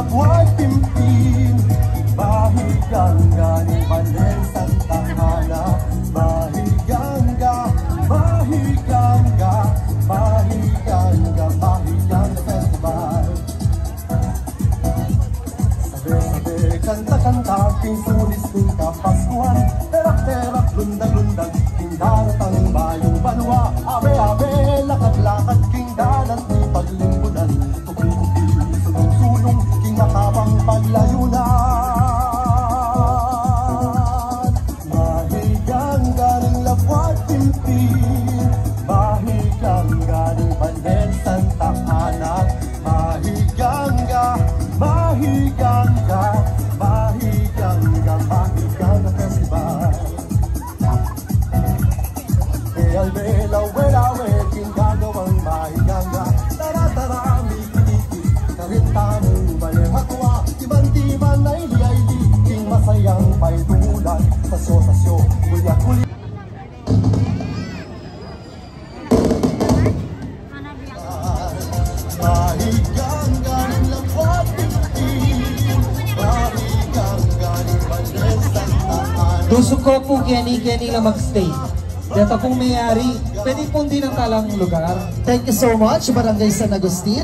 labuan pimpin, mahigangga ni Balen Santa Ana, mahigangga, mahigangga, mahigangga, mahigangga festival. Sabi-sabi, kanta-kanta, pinsulis ng Kapaskuhan, terak-terak, lundag-lundag, daratang bayong banwa, abe-abe, lakad-lakad, king dalat ni paglimbunan, tupi-tupi, sulong-sulong, king nakabang paglayunan. Mahigangga ng labuan pimpin, mahigangga ng Balen Santa Ana, mahigangga, mahigangga, mahigangga, mahigangga festival. Albe-la-we-la-we, kinagawang mahigangga, tara-tara, miki-miki, karintanong balihatwa, timan-timan ay li-ay-li, king masayang paidulan, sasyo-sasyo, kulya-kulya. Mahigangga ng labuan pimpin, mahigangga ng Balen Santa Ana. Gusto ko po Kenny lang mag-stay. Dito pong mayari, pwede pong di ng talang lugar. Thank you so much, Barangay San Agustin.